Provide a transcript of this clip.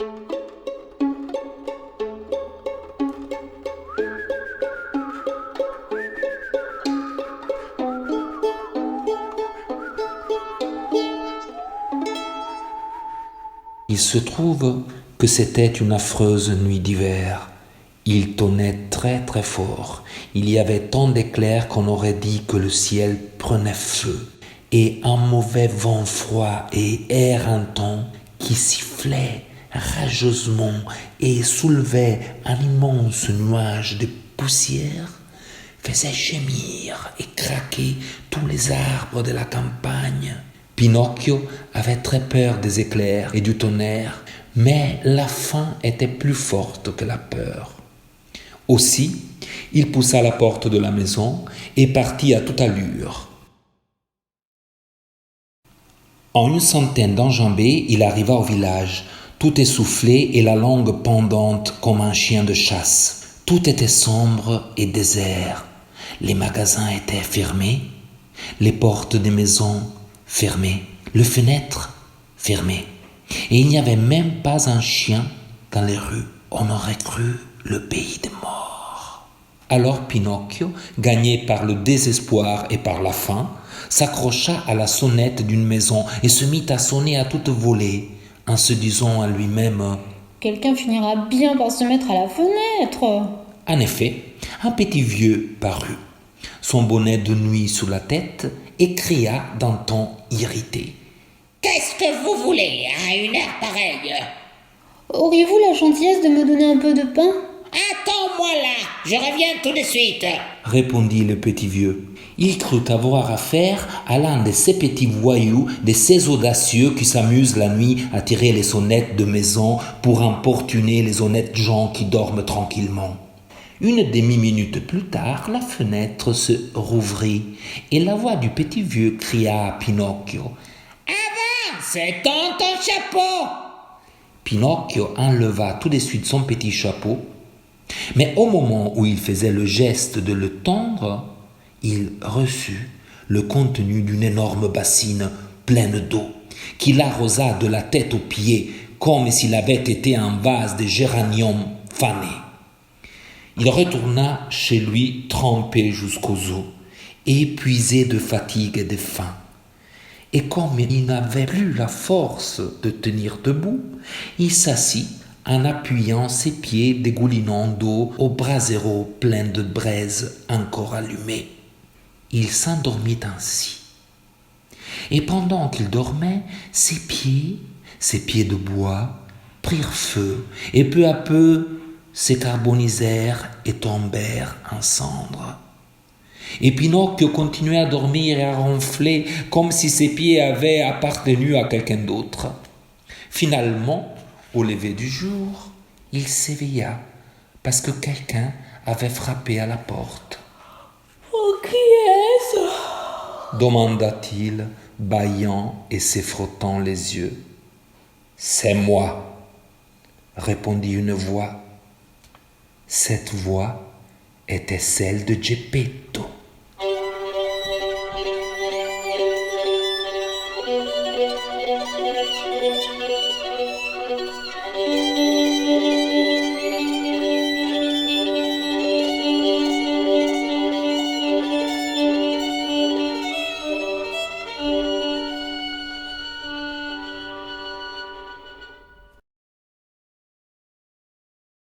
Il se trouve que c'était une affreuse nuit d'hiver. Il tonnait très très fort. Il y avait tant d'éclairs qu'on aurait dit que le ciel prenait feu. Et un mauvais vent froid et éreintant qui sifflait rageusement et soulevait un immense nuage de poussière faisait gémir et craquer tous les arbres de la campagne. Pinocchio avait très peur des éclairs et du tonnerre, mais la faim était plus forte que la peur. Aussi, il poussa la porte de la maison et partit à toute allure. En une centaine d'enjambées, il arriva au village, tout essoufflé et la langue pendante comme un chien de chasse. Tout était sombre et désert. Les magasins étaient fermés, les portes des maisons fermées, les fenêtres fermées. Et il n'y avait même pas un chien dans les rues. On aurait cru le pays des morts. Alors Pinocchio, gagné par le désespoir et par la faim, s'accrocha à la sonnette d'une maison et se mit à sonner à toute volée, en se disant à lui-même « Quelqu'un finira bien par se mettre à la fenêtre. » En effet, un petit vieux parut, son bonnet de nuit sous la tête, et cria d'un ton irrité. « Qu'est-ce que vous voulez à une heure pareille ?»« Auriez-vous la gentillesse de me donner un peu de pain ?»« Attends-moi là, je reviens tout de suite. » répondit le petit vieux. Il crut avoir affaire à l'un de ces petits voyous, de ces audacieux qui s'amusent la nuit à tirer les sonnettes de maison pour importuner les honnêtes gens qui dorment tranquillement. Une demi-minute plus tard, la fenêtre se rouvrit et la voix du petit vieux cria à Pinocchio. « Avance, tends ton chapeau !» Pinocchio enleva tout de suite son petit chapeau, mais au moment où il faisait le geste de le tendre, il reçut le contenu d'une énorme bassine pleine d'eau qui l'arrosa de la tête aux pieds comme s'il avait été un vase de géranium fané. Il retourna chez lui trempé jusqu'aux os, épuisé de fatigue et de faim. Et comme il n'avait plus la force de tenir debout, il s'assit en appuyant ses pieds dégoulinant d'eau au brasero plein de braises encore allumées. Il s'endormit ainsi. Et pendant qu'il dormait, ses pieds de bois, prirent feu et peu à peu s'écarbonisèrent et tombèrent en cendres. Et Pinocchio continuait à dormir et à ronfler comme si ses pieds avaient appartenu à quelqu'un d'autre. Finalement, au lever du jour, il s'éveilla parce que quelqu'un avait frappé à la porte. « Oh, qui est-ce » demanda-t-il, bâillant et s'effrottant les yeux. « C'est moi » répondit une voix. Cette voix était celle de Geppetto.